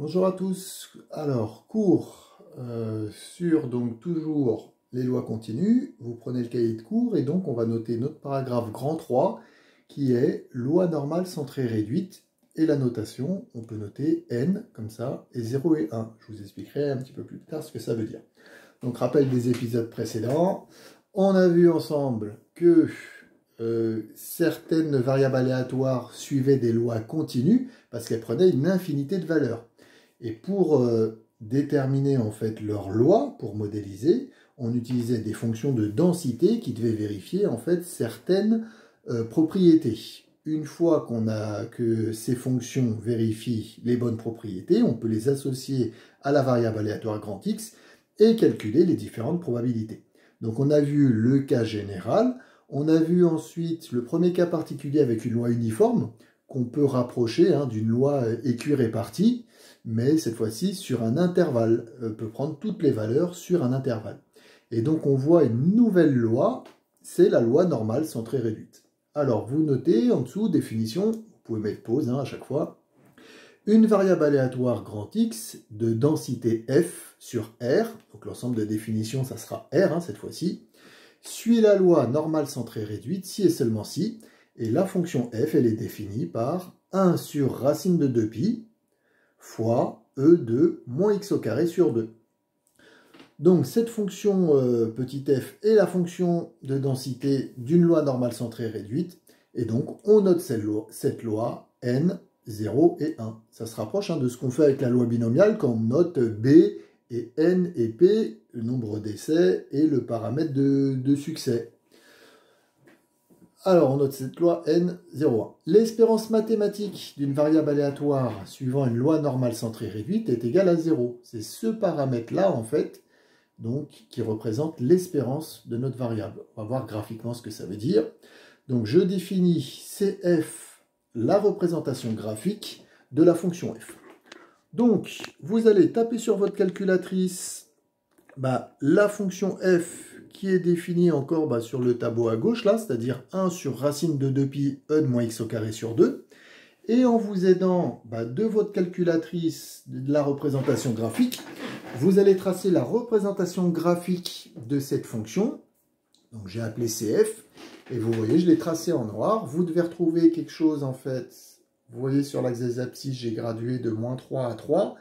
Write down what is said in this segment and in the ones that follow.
Bonjour à tous. Alors, cours sur donc toujours les lois continues. Vous prenez le cahier de cours et donc on va noter notre paragraphe grand 3 qui est loi normale centrée réduite. Et la notation, on peut noter n comme ça et 0 et 1. Je vous expliquerai un petit peu plus tard ce que ça veut dire. Donc, rappel des épisodes précédents. On a vu ensemble que certaines variables aléatoires suivaient des lois continues parce qu'elles prenaient une infinité de valeurs. Et pour déterminer en fait leurs lois, pour modéliser, on utilisait des fonctions de densité qui devaient vérifier en fait certaines propriétés. Une fois que ces fonctions vérifient les bonnes propriétés, on peut les associer à la variable aléatoire grand X et calculer les différentes probabilités. Donc on a vu le cas général, on a vu ensuite le premier cas particulier avec une loi uniforme qu'on peut rapprocher d'une loi écu-répartie, mais cette fois-ci sur un intervalle, peut prendre toutes les valeurs sur un intervalle. Et donc on voit une nouvelle loi, c'est la loi normale centrée réduite. Alors vous notez en dessous, définition, vous pouvez mettre pause à chaque fois, une variable aléatoire grand X de densité F sur R, donc l'ensemble de définitions ça sera R cette fois-ci, suit la loi normale centrée réduite si et seulement si, et la fonction f, elle est définie par 1 sur racine de 2pi fois e de moins x au carré sur 2. Donc cette fonction petit f est la fonction de densité d'une loi normale centrée réduite, et donc on note cette loi n, 0 et 1. Ça se rapproche de ce qu'on fait avec la loi binomiale quand on note b et n et p, le nombre d'essais et le paramètre de succès. Alors, on note cette loi N01. L'espérance mathématique d'une variable aléatoire suivant une loi normale centrée réduite est égale à 0. C'est ce paramètre-là, en fait, donc, qui représente l'espérance de notre variable. On va voir graphiquement ce que ça veut dire. Donc, je définis CF, la représentation graphique de la fonction f. Donc, vous allez taper sur votre calculatrice la fonction f qui est définie encore sur le tableau à gauche, là, c'est-à-dire 1 sur racine de 2pi e de moins x au carré sur 2. Et en vous aidant de votre calculatrice de la représentation graphique, vous allez tracer la représentation graphique de cette fonction. Donc j'ai appelé CF, et vous voyez, je l'ai tracé en noir. Vous devez retrouver quelque chose, en fait, vous voyez sur l'axe des abscisses, j'ai gradué de -3 à 3.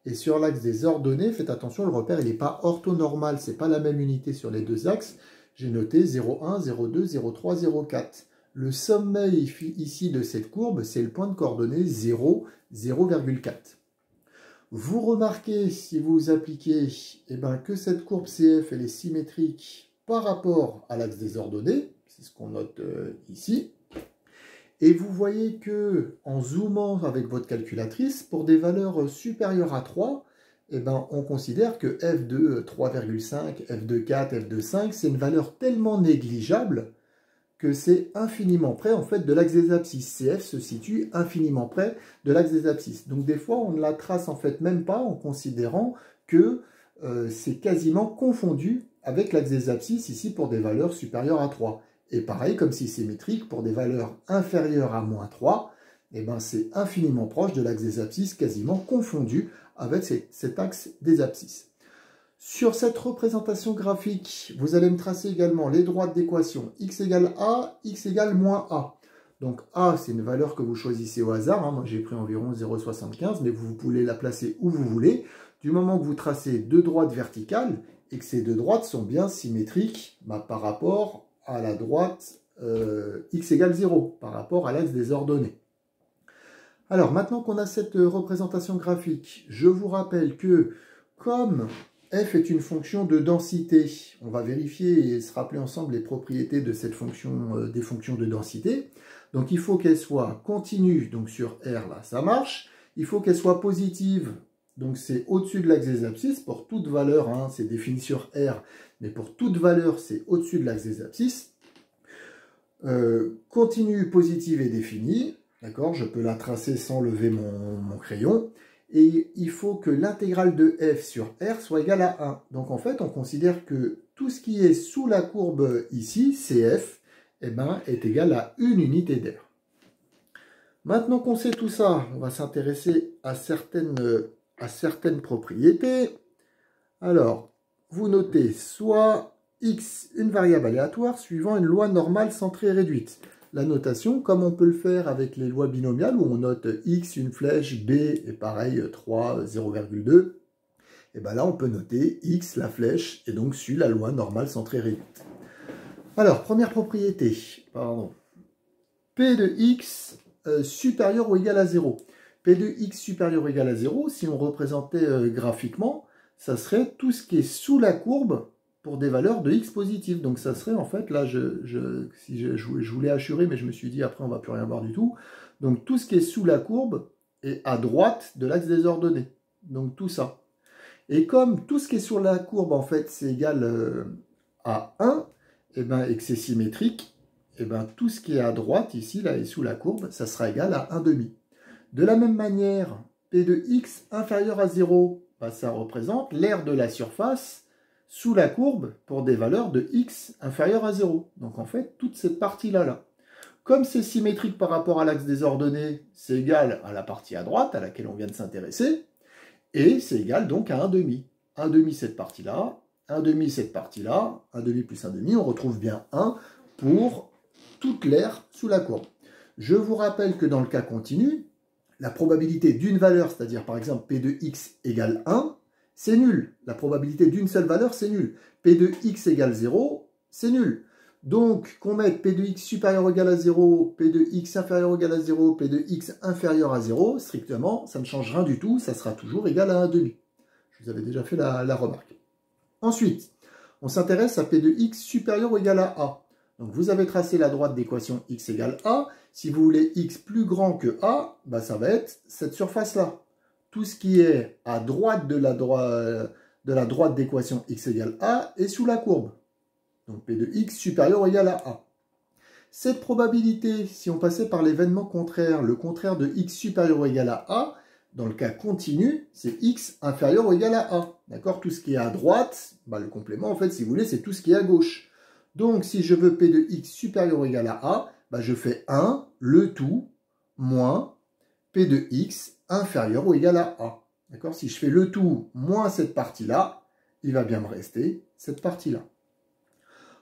Et sur l'axe des ordonnées, faites attention, le repère, il n'est pas orthonormal, ce n'est pas la même unité sur les deux axes. J'ai noté 0,1, 0,2, 0,3, 0,4. Le sommet ici de cette courbe, c'est le point de coordonnées 0, 0,4. Vous remarquez, si vous appliquez, que cette courbe CF, elle est symétrique par rapport à l'axe des ordonnées. C'est ce qu'on note ici. Et vous voyez que, en zoomant avec votre calculatrice, pour des valeurs supérieures à 3, on considère que f de 3,5, f de 4, f de 5, c'est une valeur tellement négligeable que c'est infiniment près en fait de l'axe des abscisses. CF se situe infiniment près de l'axe des abscisses. Donc des fois, on ne la trace en fait même pas en considérant que c'est quasiment confondu avec l'axe des abscisses ici pour des valeurs supérieures à 3. Et pareil, comme c'est symétrique, pour des valeurs inférieures à -3, c'est infiniment proche de l'axe des abscisses, quasiment confondu avec cet axe des abscisses. Sur cette représentation graphique, vous allez me tracer également les droites d'équation x égale a, x égale -a. Donc a, c'est une valeur que vous choisissez au hasard. Moi, j'ai pris environ 0,75, mais vous pouvez la placer où vous voulez. Du moment que vous tracez deux droites verticales et que ces deux droites sont bien symétriques par rapport à la droite x égale 0 par rapport à l'axe des ordonnées. Alors, maintenant qu'on a cette représentation graphique, je vous rappelle que comme f est une fonction de densité, on va vérifier et se rappeler ensemble les propriétés de cette fonction, des fonctions de densité. Donc, il faut qu'elle soit continue, donc sur R, là, ça marche. Il faut qu'elle soit positive, donc c'est au-dessus de l'axe des abscisses. Pour toute valeur, c'est défini sur R, mais pour toute valeur, c'est au-dessus de l'axe des abscisses. Continue, positive et définie. D'accord, je peux la tracer sans lever mon crayon. Et il faut que l'intégrale de f sur r soit égale à 1. Donc en fait, on considère que tout ce qui est sous la courbe ici, CF, est égal à une unité d'air. Maintenant qu'on sait tout ça, on va s'intéresser à certaines à certaines propriétés. Alors, vous notez soit x, une variable aléatoire, suivant une loi normale centrée réduite. La notation, comme on peut le faire avec les lois binomiales, où on note x, une flèche, b, et pareil, 3, 0,2, et bien là, on peut noter x, la flèche, et donc suit la loi normale centrée réduite. Alors, première propriété, pardon. P de x supérieur ou égal à 0. P de x supérieur ou égal à 0, si on représentait graphiquement, ça serait tout ce qui est sous la courbe pour des valeurs de x positives. Donc ça serait en fait, là je voulais assurer, mais je me suis dit après on ne va plus rien voir du tout. Donc tout ce qui est sous la courbe est à droite de l'axe des ordonnées. Donc tout ça. Et comme tout ce qui est sur la courbe en fait c'est égal à 1, et que c'est symétrique, et tout ce qui est à droite ici, là et sous la courbe, ça sera égal à 1,5. De la même manière, P de x inférieur à 0, ça représente l'aire de la surface sous la courbe pour des valeurs de x inférieures à 0. Donc en fait, toute cette partie-là. Comme c'est symétrique par rapport à l'axe des ordonnées, c'est égal à la partie à droite à laquelle on vient de s'intéresser, et c'est égal donc à 1,5. 1,5 cette partie-là, 1,5 cette partie-là, 1,5 plus 1,5, on retrouve bien 1 pour toute l'aire sous la courbe. Je vous rappelle que dans le cas continu, la probabilité d'une valeur, c'est-à-dire par exemple P de x égale 1, c'est nul. La probabilité d'une seule valeur, c'est nul. P de x égale 0, c'est nul. Donc, qu'on mette P de x supérieur ou égal à 0, P de x inférieur ou égal à 0, P de x inférieur à 0, strictement, ça ne change rien du tout, ça sera toujours égal à 1,5. Je vous avais déjà fait la remarque. Ensuite, on s'intéresse à P de x supérieur ou égal à a. Donc, vous avez tracé la droite d'équation x égale a. Si vous voulez x plus grand que a, ça va être cette surface-là. Tout ce qui est à droite de la droite d'équation x égale a est sous la courbe. Donc P de x supérieur ou égal à a. Cette probabilité, si on passait par l'événement contraire, le contraire de x supérieur ou égal à a, dans le cas continu, c'est x inférieur ou égal à a. D'accord? Tout ce qui est à droite, le complément, en fait, si vous voulez, c'est tout ce qui est à gauche. Donc, si je veux P de x supérieur ou égal à a, je fais 1, le tout, moins P de x inférieur ou égal à a. D'accord? Si je fais le tout moins cette partie-là, il va bien me rester cette partie-là.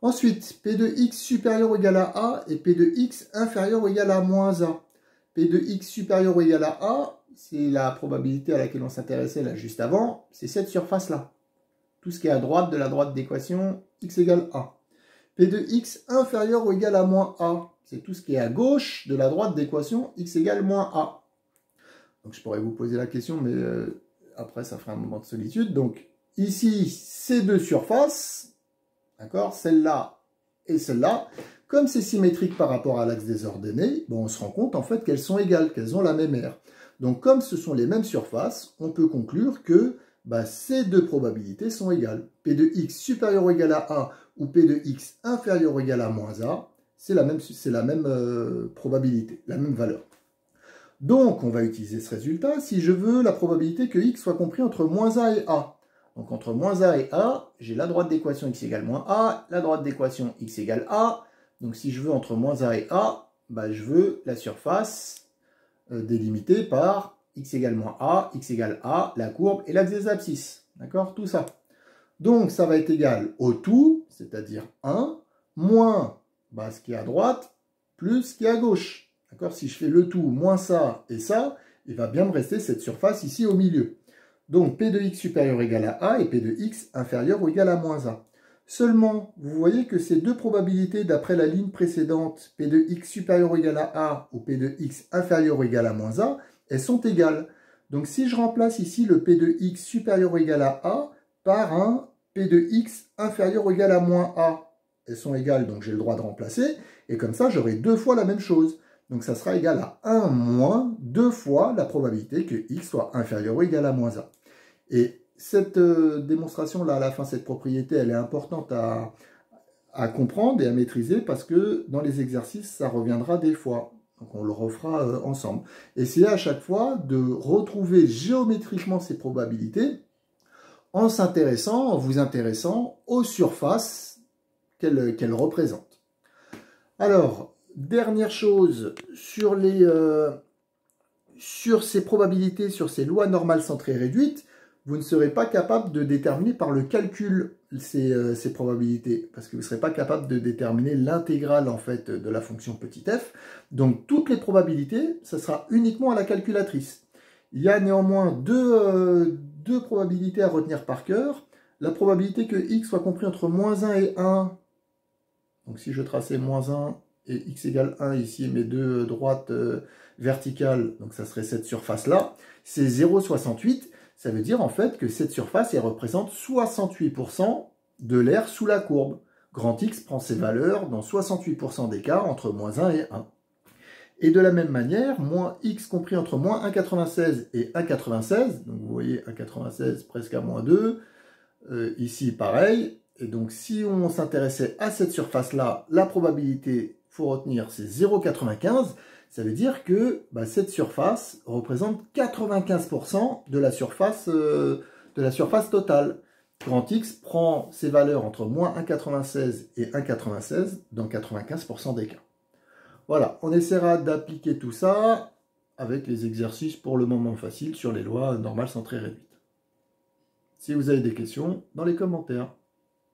Ensuite, P de x supérieur ou égal à a et P de x inférieur ou égal à moins a. P de x supérieur ou égal à a, c'est la probabilité à laquelle on s'intéressait là juste avant, c'est cette surface-là. Tout ce qui est à droite de la droite d'équation x égale a. P de x inférieur ou égal à moins a, c'est tout ce qui est à gauche de la droite d'équation x égale moins a. Donc je pourrais vous poser la question, mais après ça fera un moment de solitude. Donc ici, ces deux surfaces, d'accord, celle-là et celle-là, comme c'est symétrique par rapport à l'axe des ordonnées, on se rend compte en fait qu'elles sont égales, qu'elles ont la même aire. Donc comme ce sont les mêmes surfaces, on peut conclure que ces deux probabilités sont égales. P de x supérieur ou égal à a ou P de x inférieur ou égal à moins a, c'est la même probabilité, la même valeur. Donc, on va utiliser ce résultat si je veux la probabilité que x soit compris entre moins a et a. Donc, entre moins a et a, j'ai la droite d'équation x égale moins a, la droite d'équation x égale a. Donc, si je veux entre moins a et a, je veux la surface délimitée par x égale moins a, x égale a, la courbe et l'axe des abscisses. D'accord? Tout ça. Donc, ça va être égal au tout, c'est-à-dire 1, moins ce qui est à droite, plus ce qui est à gauche. D'accord? Si je fais le tout moins ça et ça, il va bien me rester cette surface ici au milieu. Donc, P de x supérieur égal à a et P de x inférieur ou égal à moins a. Seulement, vous voyez que ces deux probabilités d'après la ligne précédente, P de x supérieur ou égal à a ou P de x inférieur ou égal à moins a, elles sont égales. Donc, si je remplace ici le P de x supérieur ou égal à a par un P de x inférieur ou égal à moins a, elles sont égales, donc j'ai le droit de remplacer, et comme ça, j'aurai deux fois la même chose. Donc ça sera égal à 1 moins 2 fois la probabilité que x soit inférieur ou égal à moins a. Et cette démonstration-là, à la fin, cette propriété, elle est importante à comprendre et à maîtriser parce que dans les exercices, ça reviendra des fois. Donc on le refera ensemble. Essayez à chaque fois de retrouver géométriquement ces probabilités en vous intéressant aux surfaces qu'elles représentent. Alors, dernière chose, sur les sur ces probabilités, sur ces lois normales centrées réduites, vous ne serez pas capable de déterminer par le calcul ces probabilités, parce que vous ne serez pas capable de déterminer l'intégrale en fait de la fonction petit f. Donc toutes les probabilités, ça sera uniquement à la calculatrice. Il y a néanmoins deux probabilités à retenir par cœur. La probabilité que x soit compris entre moins 1 et 1, donc si je traçais moins 1 et x égale 1 ici, mes deux droites verticales, donc ça serait cette surface-là, c'est 0,68. Ça veut dire en fait que cette surface, elle représente 68% de l'air sous la courbe. Grand X prend ses valeurs dans 68% d'écart entre moins 1 et 1. Et de la même manière, moins x compris entre moins 1,96 et 1,96, donc vous voyez 1,96 presque à moins 2, ici pareil, et donc si on s'intéressait à cette surface-là, la probabilité, il faut retenir, c'est 0,95, ça veut dire que cette surface représente 95% de la surface totale. Grand X prend ses valeurs entre moins 1,96 et 1,96 dans 95% des cas. Voilà, on essaiera d'appliquer tout ça avec les exercices pour le moment faciles sur les lois normales centrées réduites. Si vous avez des questions, dans les commentaires.